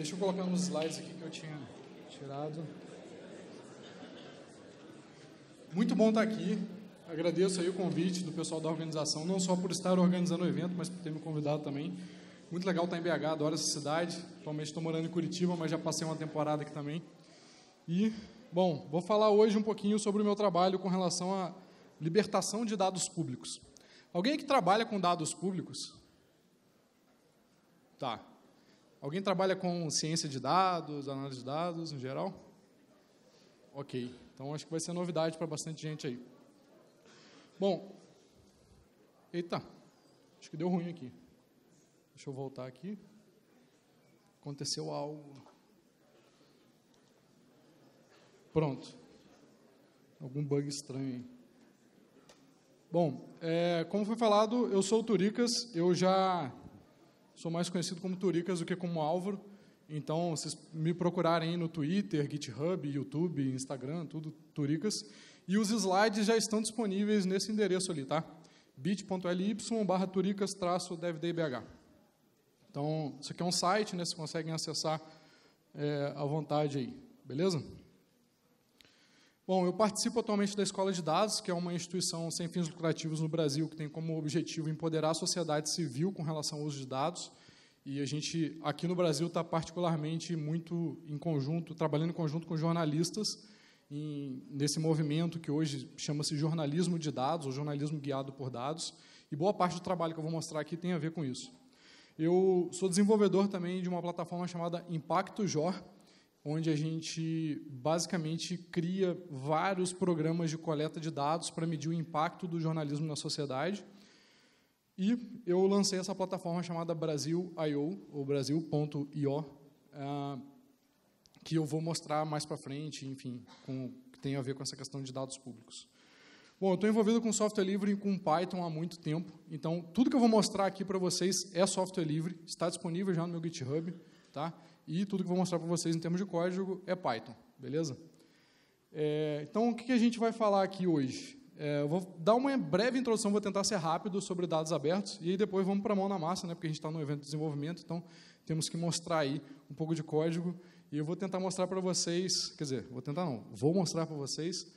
deixa eu colocar uns slides aqui que eu tinha tirado. Muito bom estar aqui. Agradeço aí o convite do pessoal da organização, não só por estar organizando o evento, mas por ter me convidado também. Muito legal estar em BH, adoro essa cidade. Atualmente estou morando em Curitiba, mas já passei uma temporada aqui também. E, bom, vou falar hoje um pouquinho sobre o meu trabalho com relação à libertação de dados públicos. Alguém que trabalha com dados públicos? Tá. Alguém trabalha com ciência de dados, análise de dados em geral? Ok. Então, acho que vai ser novidade para bastante gente aí. Bom, eita, acho que deu ruim aqui. Deixa eu voltar aqui. Aconteceu algo. Pronto. Algum bug estranho aí. Bom, como foi falado, eu sou o Turicas, eu já sou mais conhecido como Turicas do que como Álvaro, então, vocês me procurarem aí no Twitter, GitHub, YouTube, Instagram, tudo Turicas, e os slides já estão disponíveis nesse endereço ali, tá? bit.ly/turicas-devdaybh. Então, isso aqui é um site, né? Vocês conseguem acessar à vontade aí, beleza? Bom, eu participo atualmente da Escola de Dados, que é uma instituição sem fins lucrativos no Brasil, que tem como objetivo empoderar a sociedade civil com relação ao uso de dados. E a gente, aqui no Brasil, está particularmente muito em conjunto, trabalhando em conjunto com jornalistas, nesse movimento que hoje chama-se jornalismo de dados, ou jornalismo guiado por dados. E boa parte do trabalho que eu vou mostrar aqui tem a ver com isso. Eu sou desenvolvedor também de uma plataforma chamada ImpactoJor, onde a gente basicamente cria vários programas de coleta de dados para medir o impacto do jornalismo na sociedade. E eu lancei essa plataforma chamada Brasil.io, ou Brasil.io, que eu vou mostrar mais para frente, enfim, que tem a ver com essa questão de dados públicos. Bom, eu estou envolvido com software livre e com Python há muito tempo, então tudo que eu vou mostrar aqui para vocês é software livre, está disponível já no meu GitHub, tá? E tudo que eu vou mostrar para vocês em termos de código é Python, beleza? Então, o que a gente vai falar aqui hoje? Eu vou dar uma breve introdução, vou tentar ser rápido sobre dados abertos, e aí depois vamos para a mão na massa, né, porque a gente está no evento de desenvolvimento, então temos que mostrar aí um pouco de código, e eu vou tentar mostrar para vocês, quer dizer, vou mostrar para vocês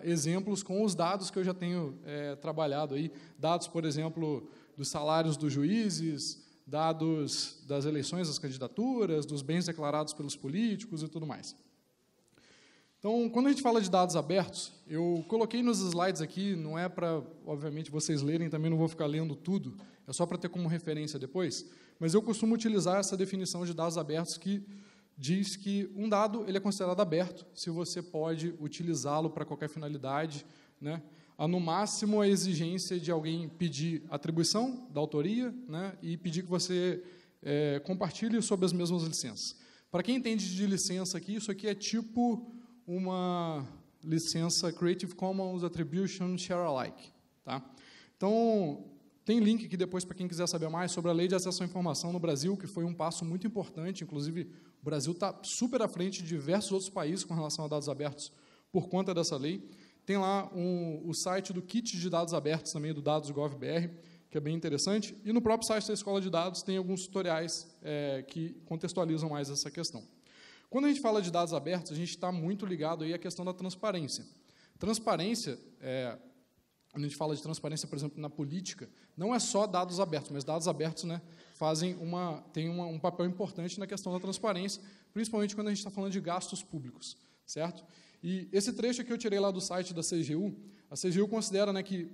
exemplos com os dados que eu já tenho trabalhado aí, dados, por exemplo, dos salários dos juízes, dados das eleições, das candidaturas, dos bens declarados pelos políticos e tudo mais. Então, quando a gente fala de dados abertos, eu coloquei nos slides aqui, não é para, obviamente, vocês lerem, também não vou ficar lendo tudo, é só para ter como referência depois, mas eu costumo utilizar essa definição de dados abertos que diz que um dado ele é considerado aberto se você pode utilizá-lo para qualquer finalidade, né? Há, no máximo, a exigência de alguém pedir atribuição da autoria, né, e pedir que você compartilhe sob as mesmas licenças. Para quem entende de licença aqui, isso aqui é tipo uma licença Creative Commons Attribution Share Alike. Tá? Então, tem link aqui depois para quem quiser saber mais sobre a Lei de Acesso à Informação no Brasil, que foi um passo muito importante, inclusive o Brasil está super à frente de diversos outros países com relação a dados abertos por conta dessa lei. Tem lá o site do Kit de Dados Abertos, também do Dados.gov.br, que é bem interessante. E no próprio site da Escola de Dados tem alguns tutoriais que contextualizam mais essa questão. Quando a gente fala de dados abertos, a gente está muito ligado aí à questão da transparência. Transparência, quando a gente fala de transparência, por exemplo, na política, não é só dados abertos, mas dados abertos, né, têm um papel importante na questão da transparência, principalmente quando a gente está falando de gastos públicos, certo? E esse trecho aqui eu tirei lá do site da CGU. A CGU considera, né, que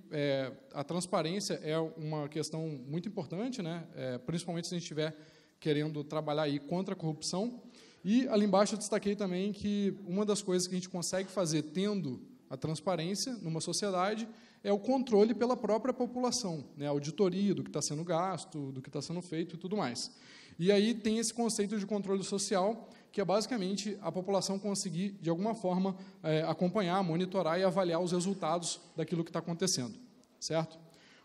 a transparência é uma questão muito importante, né, principalmente se a gente estiver querendo trabalhar aí contra a corrupção. E ali embaixo eu destaquei também que uma das coisas que a gente consegue fazer tendo a transparência numa sociedade é o controle pela própria população, né, a auditoria do que está sendo gasto, do que está sendo feito e tudo mais. E aí tem esse conceito de controle social, que é basicamente a população conseguir, de alguma forma, acompanhar, monitorar e avaliar os resultados daquilo que está acontecendo, certo?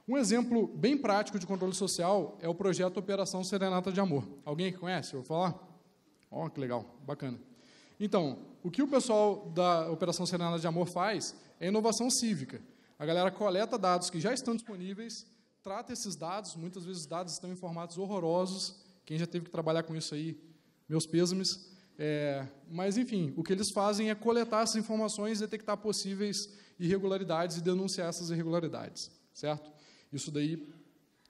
Um exemplo bem prático de controle social é o projeto Operação Serenata de Amor. Alguém aqui conhece? Eu vou falar? Ó, que legal, bacana. Então, o que o pessoal da Operação Serenata de Amor faz é inovação cívica. A galera coleta dados que já estão disponíveis, trata esses dados, muitas vezes os dados estão em formatos horrorosos. Quem já teve que trabalhar com isso aí meus pêsames. Mas, enfim, o que eles fazem é coletar essas informações, detectar possíveis irregularidades e denunciar essas irregularidades, certo? Isso daí,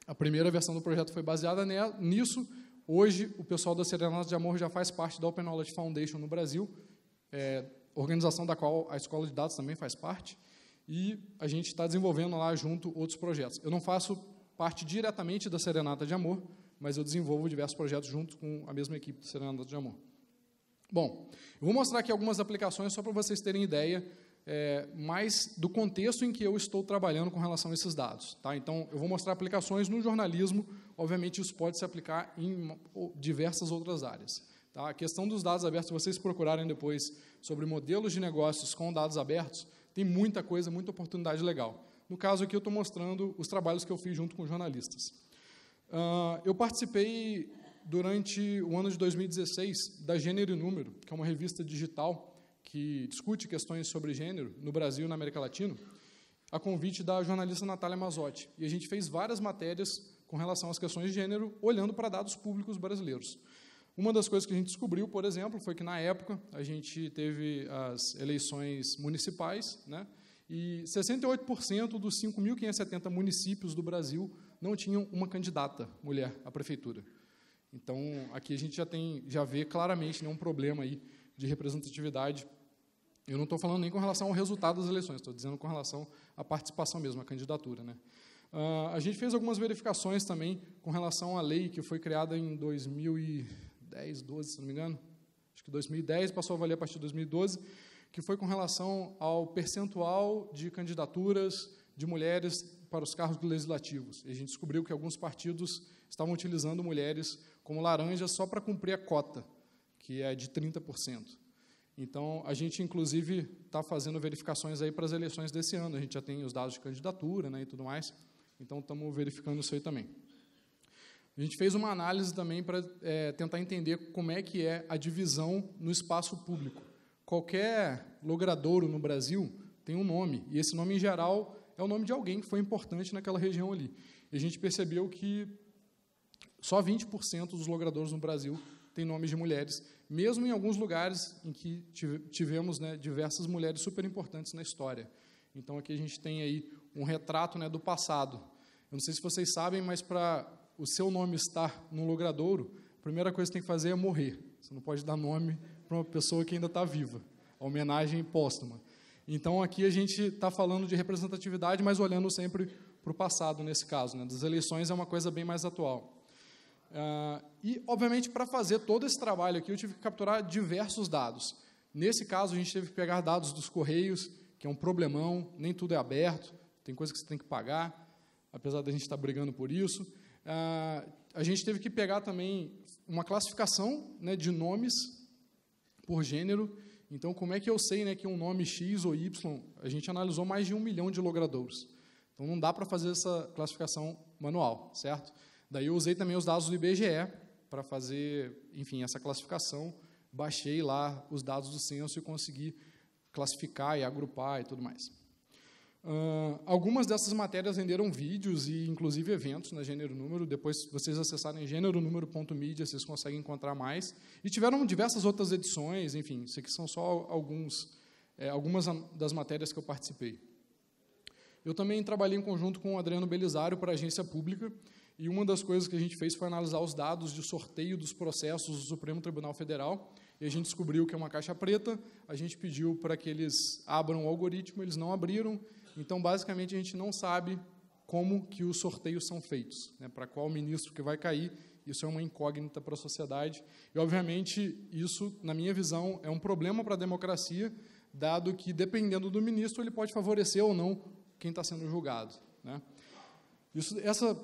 a primeira versão do projeto foi baseada nisso. Hoje, o pessoal da Serenata de Amor já faz parte da Open Knowledge Foundation no Brasil, organização da qual a Escola de Dados também faz parte, e a gente está desenvolvendo lá junto outros projetos. Eu não faço parte diretamente da Serenata de Amor, mas eu desenvolvo diversos projetos junto com a mesma equipe da Serenata de Amor. Bom, eu vou mostrar aqui algumas aplicações só para vocês terem ideia mais do contexto em que eu estou trabalhando com relação a esses dados. Tá? Então, eu vou mostrar aplicações no jornalismo, obviamente isso pode se aplicar em diversas outras áreas. Tá? A questão dos dados abertos, se vocês procurarem depois sobre modelos de negócios com dados abertos, tem muita coisa, muita oportunidade legal. No caso aqui, eu estou mostrando os trabalhos que eu fiz junto com jornalistas. Eu participei, durante o ano de 2016, da Gênero e Número, que é uma revista digital que discute questões sobre gênero no Brasil e na América Latina, a convite da jornalista Natália Mazzotti. E a gente fez várias matérias com relação às questões de gênero, olhando para dados públicos brasileiros. Uma das coisas que a gente descobriu, por exemplo, foi que, na época, a gente teve as eleições municipais, né, e 68% dos 5.570 municípios do Brasil não tinham uma candidata mulher à prefeitura. Então, aqui a gente já vê claramente, né, um problema aí de representatividade. Eu não estou falando nem com relação ao resultado das eleições, estou dizendo com relação à participação mesmo, à candidatura, né? A gente fez algumas verificações também com relação à lei que foi criada em 2010, 12, se não me engano, acho que 2010, passou a valer a partir de 2012, que foi com relação ao percentual de candidaturas de mulheres para os cargos legislativos. E a gente descobriu que alguns partidos estavam utilizando mulheres como laranjas só para cumprir a cota, que é de 30%. Então, a gente, inclusive, está fazendo verificações aí para as eleições desse ano. A gente já tem os dados de candidatura, né, e tudo mais. Então, estamos verificando isso aí também. A gente fez uma análise também para tentar entender como é que é a divisão no espaço público. Qualquer logradouro no Brasil tem um nome, e esse nome, em geral, é o nome de alguém que foi importante naquela região ali. E a gente percebeu que só 20% dos logradouros no Brasil têm nomes de mulheres, mesmo em alguns lugares em que tivemos, né, diversas mulheres super importantes na história. Então, aqui a gente tem aí um retrato, né, do passado. Eu não sei se vocês sabem, mas para o seu nome estar num logradouro, a primeira coisa que você tem que fazer é morrer. Você não pode dar nome para uma pessoa que ainda está viva. A homenagem póstuma. Então, aqui a gente está falando de representatividade, mas olhando sempre para o passado, nesse caso, né? Das eleições é uma coisa bem mais atual. E, obviamente, para fazer todo esse trabalho aqui, eu tive que capturar diversos dados. Nesse caso, a gente teve que pegar dados dos Correios, que é um problemão, nem tudo é aberto, tem coisa que você tem que pagar, apesar da gente estar brigando por isso. A gente teve que pegar também uma classificação, né, de nomes por gênero. Então, como é que eu sei, né, que um nome X ou Y, a gente analisou mais de 1 milhão de logradouros. Então, não dá para fazer essa classificação manual, certo? Daí eu usei também os dados do IBGE para fazer, enfim, essa classificação. Baixei lá os dados do censo e consegui classificar e agrupar e tudo mais. Algumas dessas matérias renderam vídeos e, inclusive, eventos na Gênero Número. Depois, se vocês acessarem gêneronúmero.media, vocês conseguem encontrar mais. E tiveram diversas outras edições, enfim, isso aqui são só algumas das matérias que eu participei. Eu também trabalhei em conjunto com o Adriano Belisário para a agência pública, e uma das coisas que a gente fez foi analisar os dados de sorteio dos processos do Supremo Tribunal Federal, e a gente descobriu que é uma caixa preta. A gente pediu para que eles abram o algoritmo, eles não abriram. Então, basicamente, a gente não sabe como que os sorteios são feitos, né, para qual ministro que vai cair. Isso é uma incógnita para a sociedade. E, obviamente, isso, na minha visão, é um problema para a democracia, dado que, dependendo do ministro, ele pode favorecer ou não quem está sendo julgado, né? Essa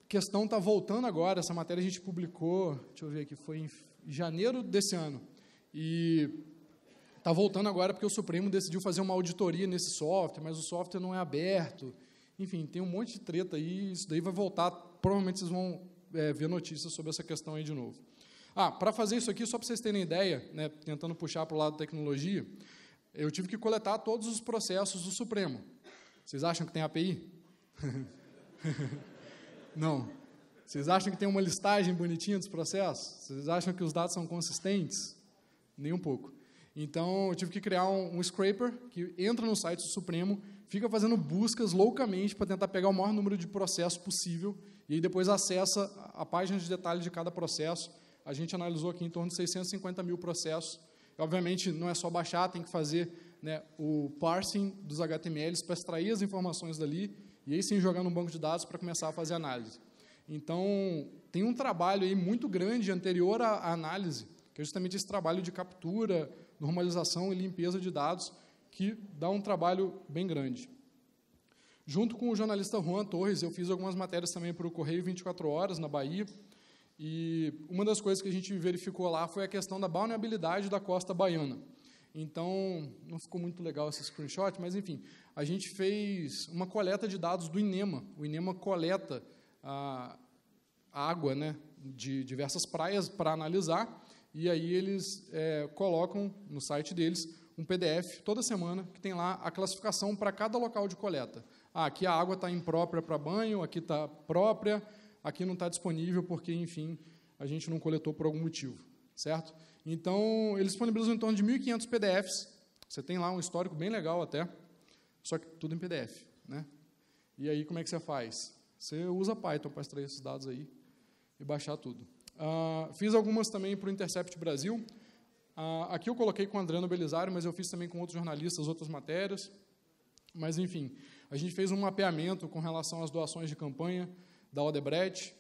questão está voltando agora. Essa matéria a gente publicou, deixa eu ver aqui, foi em janeiro desse ano. E está voltando agora porque o Supremo decidiu fazer uma auditoria nesse software, mas o software não é aberto. Enfim, tem um monte de treta aí, isso daí vai voltar. Provavelmente vocês vão ver notícias sobre essa questão aí de novo. Para fazer isso aqui, só para vocês terem ideia, né, tentando puxar para o lado da tecnologia, eu tive que coletar todos os processos do Supremo. Vocês acham que tem API? Não. Vocês acham que tem uma listagem bonitinha dos processos? Vocês acham que os dados são consistentes? Nem um pouco. Então, eu tive que criar um scraper que entra no site do Supremo, fica fazendo buscas loucamente para tentar pegar o maior número de processos possível e aí depois acessa a página de detalhes de cada processo. A gente analisou aqui em torno de 650 mil processos. Obviamente, não é só baixar, tem que fazer, né, o parsing dos HTMLs para extrair as informações dali e aí sim jogar no banco de dados para começar a fazer análise. Então, tem um trabalho aí muito grande anterior à análise, que é justamente esse trabalho de captura, normalização e limpeza de dados, que dá um trabalho bem grande. Junto com o jornalista Juan Torres, eu fiz algumas matérias também para o Correio 24 Horas, na Bahia, e uma das coisas que a gente verificou lá foi a questão da vulnerabilidade da costa baiana. Então, não ficou muito legal esse screenshot, mas, enfim, a gente fez uma coleta de dados do INEMA. O INEMA coleta a água, né, de diversas praias para analisar, e aí eles colocam no site deles um PDF toda semana que tem lá a classificação para cada local de coleta. Aqui a água está imprópria para banho, aqui está própria, aqui não está disponível porque, enfim, a gente não coletou por algum motivo, certo? Então, eles disponibilizam em torno de 1.500 PDFs. Você tem lá um histórico bem legal até, só que tudo em PDF, né? E aí, como é que você faz? Você usa Python para extrair esses dados aí e baixar tudo. Fiz algumas também para o Intercept Brasil. Aqui eu coloquei com o Adriano Belisário, mas eu fiz também com outros jornalistas, outras matérias. Mas, enfim, a gente fez um mapeamento com relação às doações de campanha da Odebrecht,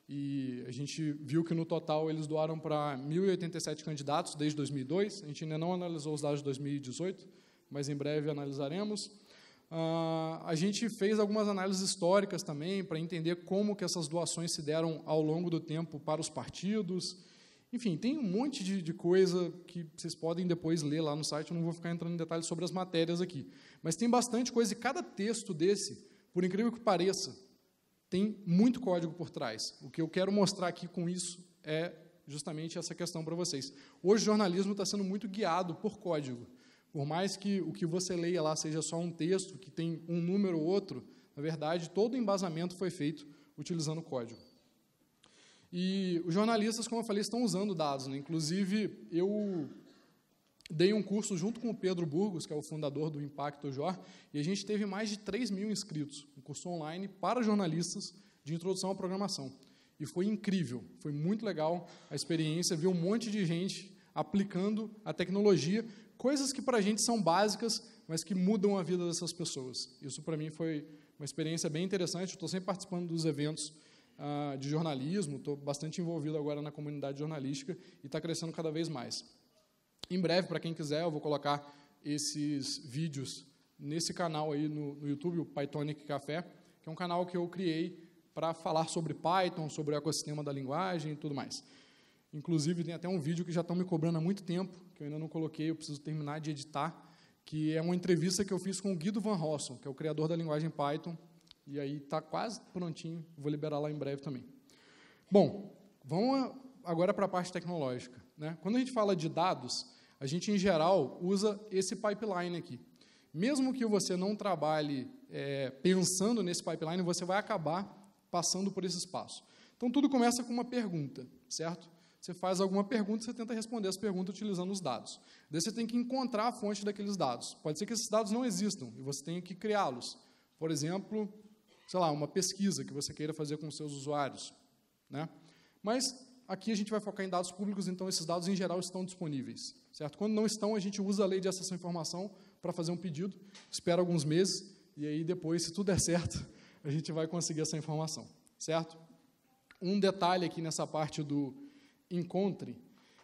e a gente viu que, no total, eles doaram para 1.087 candidatos desde 2002. A gente ainda não analisou os dados de 2018, mas em breve analisaremos. A gente fez algumas análises históricas também para entender como que essas doações se deram ao longo do tempo para os partidos. Enfim, tem um monte de coisa que vocês podem depois ler lá no site, eu não vou ficar entrando em detalhes sobre as matérias aqui. Mas tem bastante coisa, e cada texto desse, por incrível que pareça, tem muito código por trás. O que eu quero mostrar aqui com isso é justamente essa questão para vocês. Hoje o jornalismo está sendo muito guiado por código. Por mais que o que você leia lá seja só um texto, que tem um número ou outro, na verdade, todo o embasamento foi feito utilizando código. E os jornalistas, como eu falei, estão usando dados, né? Inclusive, eu dei um curso junto com o Pedro Burgos, que é o fundador do Impacto Jor, e a gente teve mais de 3.000 inscritos, um curso online para jornalistas de introdução à programação. E foi incrível, foi muito legal a experiência, ver um monte de gente aplicando a tecnologia, coisas que para a gente são básicas, mas que mudam a vida dessas pessoas. Isso, para mim, foi uma experiência bem interessante. Estou sempre participando dos eventos de jornalismo, estou bastante envolvido agora na comunidade jornalística e está crescendo cada vez mais. Em breve, para quem quiser, eu vou colocar esses vídeos nesse canal aí no YouTube, o Pythonic Café, que é um canal que eu criei para falar sobre Python, sobre o ecossistema da linguagem e tudo mais. Inclusive, tem até um vídeo que já estão me cobrando há muito tempo, que eu ainda não coloquei, eu preciso terminar de editar, que é uma entrevista que eu fiz com o Guido Van Rossum, que é o criador da linguagem Python, e aí está quase prontinho, vou liberar lá em breve também. Bom, vamos agora para a parte tecnológica, né? Quando a gente fala de dados, a gente, em geral, usa esse pipeline aqui. Mesmo que você não trabalhe pensando nesse pipeline, você vai acabar passando por esse espaço. Então, tudo começa com uma pergunta, certo? Você faz alguma pergunta, você tenta responder essa pergunta utilizando os dados. Daí você tem que encontrar a fonte daqueles dados. Pode ser que esses dados não existam e você tenha que criá-los. Por exemplo, sei lá, uma pesquisa que você queira fazer com os seus usuários, né? Mas aqui a gente vai focar em dados públicos, então esses dados, em geral, estão disponíveis, certo? Quando não estão, a gente usa a lei de acesso à informação para fazer um pedido, espera alguns meses, e aí depois, se tudo der certo, a gente vai conseguir essa informação, certo? Um detalhe aqui nessa parte do encontre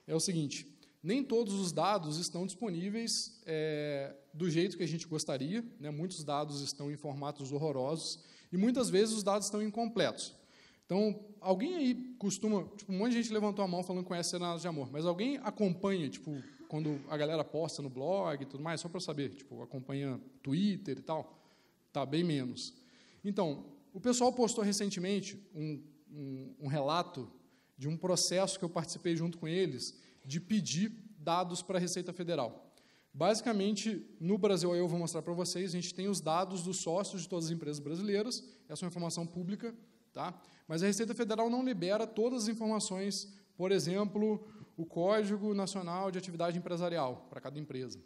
é o seguinte: nem todos os dados estão disponíveis do jeito que a gente gostaria, né? Muitos dados estão em formatos horrorosos e muitas vezes os dados estão incompletos. Então, alguém aí costuma, um monte de gente levantou a mão falando que conhece Cenários de Amor, mas alguém acompanha, quando a galera posta no blog e tudo mais, só para saber, acompanha Twitter e tal? Tá, bem menos. Então, o pessoal postou recentemente um relato de um processo que eu participei junto com eles, de pedir dados para a Receita Federal. Basicamente, no Brasil, aí eu vou mostrar para vocês, a gente tem os dados dos sócios de todas as empresas brasileiras, essa é uma informação pública, tá? Mas a Receita Federal não libera todas as informações, por exemplo, o Código Nacional de Atividade Empresarial para cada empresa.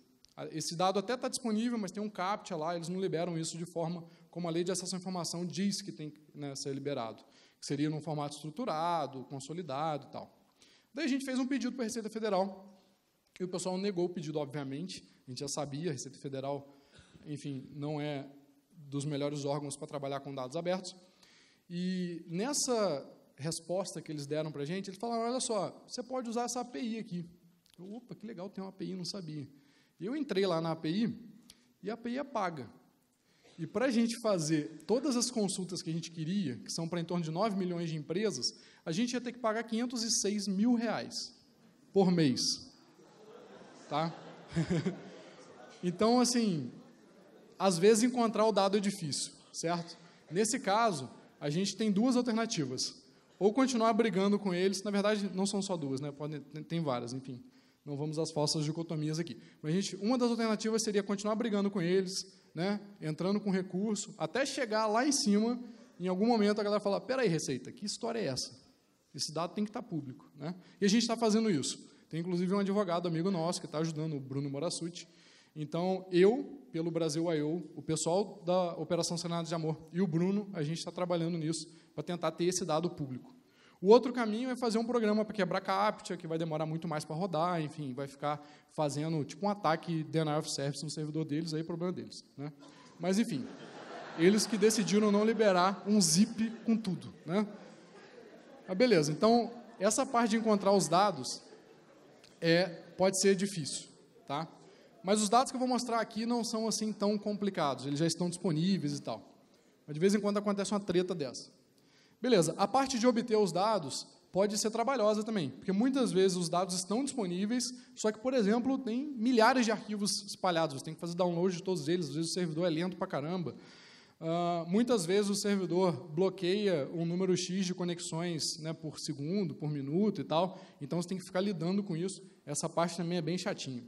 Esse dado até está disponível, mas tem um CAPTCHA lá, eles não liberam isso de forma como a Lei de Acesso à Informação diz que tem que, né, ser liberado, que seria num formato estruturado, consolidado e tal. Daí a gente fez um pedido para a Receita Federal, e o pessoal negou o pedido, obviamente, a gente já sabia, a Receita Federal, enfim, não é dos melhores órgãos para trabalhar com dados abertos, e nessa resposta que eles deram para a gente, eles falaram, olha só, você pode usar essa API aqui. Eu, opa, que legal, tem uma API, não sabia. E eu entrei lá na API, e a API é paga. E para a gente fazer todas as consultas que a gente queria, que são para em torno de 9 milhões de empresas, a gente ia ter que pagar R$506 mil por mês. Tá? Então, assim, às vezes encontrar o dado é difícil, certo? Nesse caso, a gente tem duas alternativas. Ou continuar brigando com eles, na verdade, não são só duas, né? Tem várias, enfim. Não vamos às falsas dicotomias aqui. Mas, uma das alternativas seria continuar brigando com eles, né? Entrando com recurso, até chegar lá em cima, em algum momento a galera falar, peraí, Receita, que história é essa? Esse dado tem que estar público, né? E a gente está fazendo isso. Tem, inclusive, um advogado amigo nosso que está ajudando, o Bruno Morassuti. Então, eu, pelo Brasil I.O., o pessoal da Operação Serenatas de Amor e o Bruno, a gente está trabalhando nisso para tentar ter esse dado público. O outro caminho é fazer um programa para quebrar CAPTCHA, que vai demorar muito mais para rodar, enfim, vai ficar fazendo tipo um ataque denial of service no servidor deles, aí é problema deles, né? Mas, enfim, eles que decidiram não liberar um zip com tudo, né? Mas beleza, então, essa parte de encontrar os dados pode ser difícil, tá? Mas os dados que eu vou mostrar aqui não são assim tão complicados, eles já estão disponíveis e tal. Mas de vez em quando acontece uma treta dessa. Beleza, a parte de obter os dados pode ser trabalhosa também, porque muitas vezes os dados estão disponíveis, só que, por exemplo, tem milhares de arquivos espalhados, você tem que fazer download de todos eles, às vezes o servidor é lento pra caramba. Muitas vezes o servidor bloqueia um número X de conexões, né, por segundo, por minuto e tal, então você tem que ficar lidando com isso, essa parte também é bem chatinha.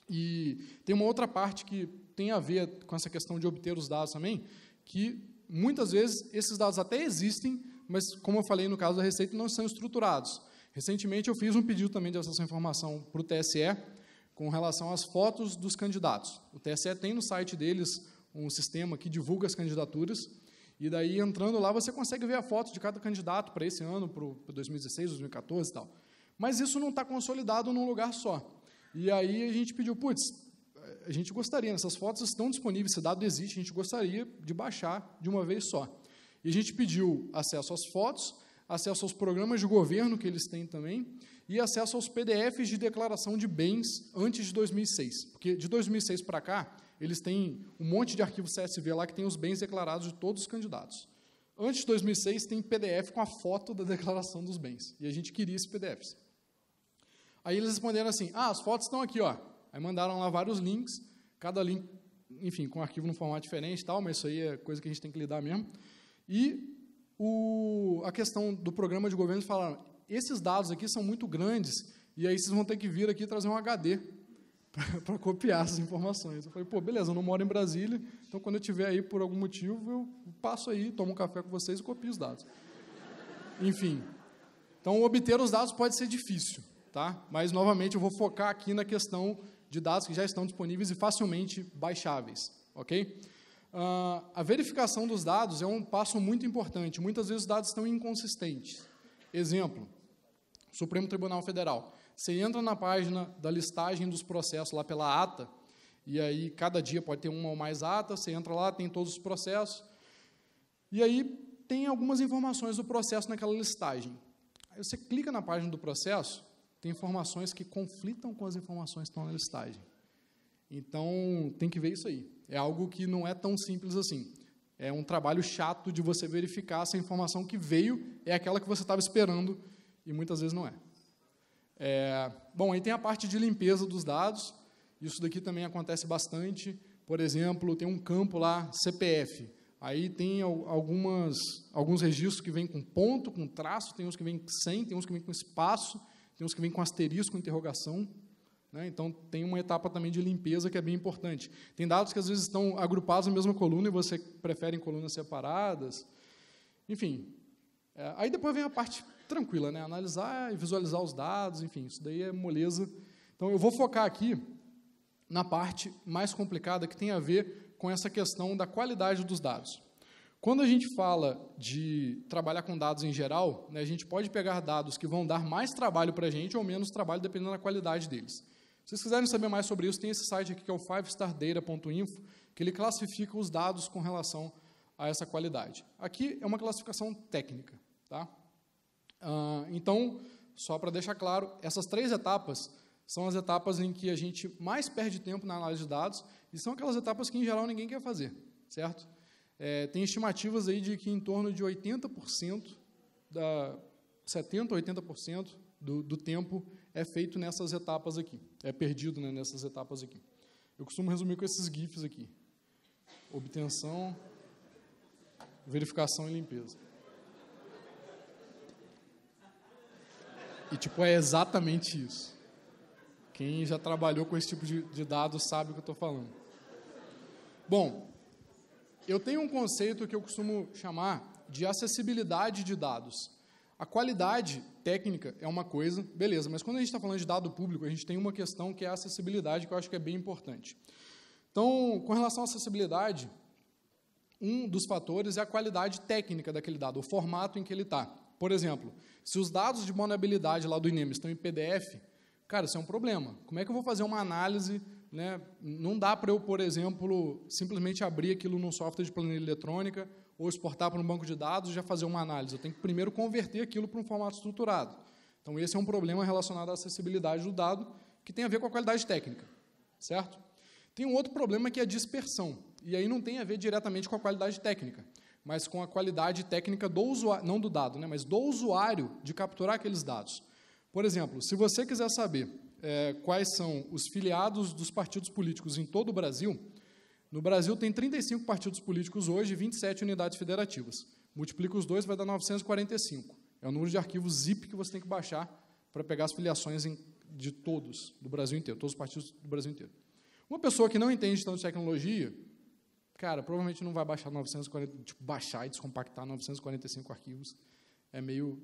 E tem uma outra parte que tem a ver com essa questão de obter os dados também, que muitas vezes esses dados até existem, mas, como eu falei no caso da Receita, não são estruturados. Recentemente eu fiz um pedido também de acesso à informação para o TSE, com relação às fotos dos candidatos. O TSE tem no site deles um sistema que divulga as candidaturas, e daí, entrando lá, você consegue ver a foto de cada candidato para esse ano, para 2016, 2014 e tal. Mas isso não está consolidado num lugar só. E aí a gente pediu, putz, a gente gostaria, essas fotos estão disponíveis, esse dado existe, a gente gostaria de baixar de uma vez só. E a gente pediu acesso às fotos, acesso aos programas de governo que eles têm também, e acesso aos PDFs de declaração de bens antes de 2006. Porque de 2006 para cá, eles têm um monte de arquivo CSV lá que tem os bens declarados de todos os candidatos. Antes de 2006, tem PDF com a foto da declaração dos bens. E a gente queria esses PDFs. Aí eles responderam assim, as fotos estão aqui, ó. Aí mandaram lá vários links, cada link, enfim, com arquivo num formato diferente e tal, mas isso aí é coisa que a gente tem que lidar mesmo. E a questão do programa de governo, falaram, esses dados aqui são muito grandes, e aí vocês vão ter que vir aqui trazer um HD para copiar essas informações. Eu falei, pô, beleza, eu não moro em Brasília, então quando eu estiver aí por algum motivo, eu passo aí, tomo um café com vocês e copio os dados. Enfim, então obter os dados pode ser difícil, tá? Mas, novamente, eu vou focar aqui na questão de dados que já estão disponíveis e facilmente baixáveis, ok? A verificação dos dados é um passo muito importante. Muitas vezes os dados estão inconsistentes. Exemplo, Supremo Tribunal Federal. Você entra na página da listagem dos processos lá pela ata, e aí cada dia pode ter uma ou mais atas, você entra lá, tem todos os processos, e aí tem algumas informações do processo naquela listagem. Aí você clica na página do processo, tem informações que conflitam com as informações que estão na listagem. Então, tem que ver isso aí. É algo que não é tão simples assim. É um trabalho chato de você verificar se a informação que veio é aquela que você estava esperando, e muitas vezes não é. Bom, aí tem a parte de limpeza dos dados. Isso daqui também acontece bastante. Por exemplo, tem um campo lá, CPF. Aí tem alguns registros que vêm com ponto, com traço, tem uns que vêm sem, tem uns que vêm com espaço, tem uns que vêm com asterisco, interrogação, né? Então, tem uma etapa também de limpeza que é bem importante. Tem dados que, às vezes, estão agrupados na mesma coluna e você prefere em colunas separadas. Enfim, Aí depois vem a parte tranquila, né? Analisar e visualizar os dados, enfim, isso daí é moleza. Então, eu vou focar aqui na parte mais complicada, que tem a ver com essa questão da qualidade dos dados. Quando a gente fala de trabalhar com dados em geral, né, a gente pode pegar dados que vão dar mais trabalho para a gente ou menos trabalho, dependendo da qualidade deles. Se vocês quiserem saber mais sobre isso, tem esse site aqui, que é o 5stardata.info, que ele classifica os dados com relação a essa qualidade. Aqui é uma classificação técnica. Tá? Então, só para deixar claro, essas 3 etapas são as etapas em que a gente mais perde tempo na análise de dados e são aquelas etapas que, em geral, ninguém quer fazer, certo? Tem estimativas aí de que em torno de 80%, 70% a 80% do tempo é feito nessas etapas aqui, é perdido, né, nessas etapas aqui. Eu costumo resumir com esses GIFs aqui. Obtenção, verificação e limpeza. E, tipo, é exatamente isso. Quem já trabalhou com esse tipo de dados sabe o que eu estou falando. Bom, eu tenho um conceito que eu costumo chamar de acessibilidade de dados. A qualidade técnica é uma coisa, beleza, mas quando a gente está falando de dado público, a gente tem uma questão que é a acessibilidade, que eu acho que é bem importante. Então, com relação à acessibilidade, um dos fatores é a qualidade técnica daquele dado, o formato em que ele está. Por exemplo, se os dados de vulnerabilidade lá do INEM estão em PDF, cara, isso é um problema. Como é que eu vou fazer uma análise, né? Não dá para eu, por exemplo, simplesmente abrir aquilo num software de planilha eletrônica ou exportar para um banco de dados e já fazer uma análise. Eu tenho que primeiro converter aquilo para um formato estruturado. Então, esse é um problema relacionado à acessibilidade do dado, que tem a ver com a qualidade técnica, certo? Tem um outro problema que é a dispersão, e aí não tem a ver diretamente com a qualidade técnica, mas com a qualidade técnica do usuário, não do dado, né, mas do usuário de capturar aqueles dados. Por exemplo, se você quiser saber quais são os filiados dos partidos políticos em todo o Brasil, no Brasil tem 35 partidos políticos hoje e 27 unidades federativas. Multiplica os dois, vai dar 945. É o número de arquivos zip que você tem que baixar para pegar as filiações de todos, do Brasil inteiro, todos os partidos do Brasil inteiro. Uma pessoa que não entende tanto de tecnologia, cara, provavelmente não vai baixar 940, tipo, baixar e descompactar 945 arquivos. É meio,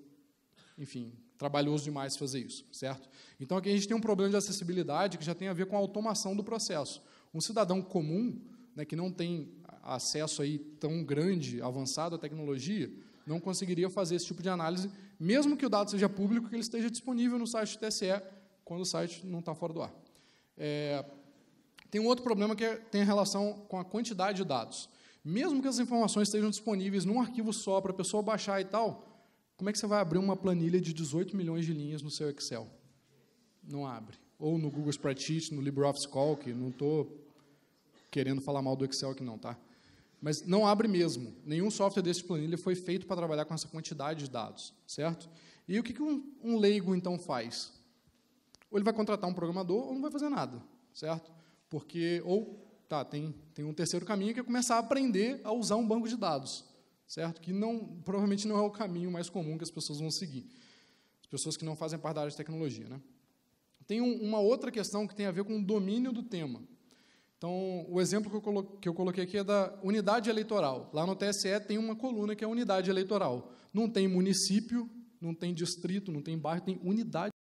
enfim, trabalhoso demais fazer isso, certo? Então, aqui a gente tem um problema de acessibilidade que já tem a ver com a automação do processo. Um cidadão comum, né, que não tem acesso aí tão grande, avançado à tecnologia, não conseguiria fazer esse tipo de análise, mesmo que o dado seja público, que ele esteja disponível no site do TSE, quando o site não está fora do ar. Tem um outro problema que tem relação com a quantidade de dados. Mesmo que as informações estejam disponíveis num arquivo só para a pessoa baixar e tal, como é que você vai abrir uma planilha de 18 milhões de linhas no seu Excel? Não abre. Ou no Google Spreadsheet, no LibreOffice Calc, não estou querendo falar mal do Excel aqui não, tá? Mas não abre mesmo. Nenhum software desse de planilha foi feito para trabalhar com essa quantidade de dados, certo? E o que um leigo, então, faz? Ou ele vai contratar um programador ou não vai fazer nada, certo? Porque, tem um terceiro caminho, que é começar a aprender a usar um banco de dados, certo? Que provavelmente não é o caminho mais comum que as pessoas vão seguir. As pessoas que não fazem parte da área de tecnologia, né? Tem uma outra questão que tem a ver com o domínio do tema. Então, o exemplo que eu coloquei aqui é da unidade eleitoral. Lá no TSE tem uma coluna que é unidade eleitoral. Não tem município, não tem distrito, não tem bairro, tem unidade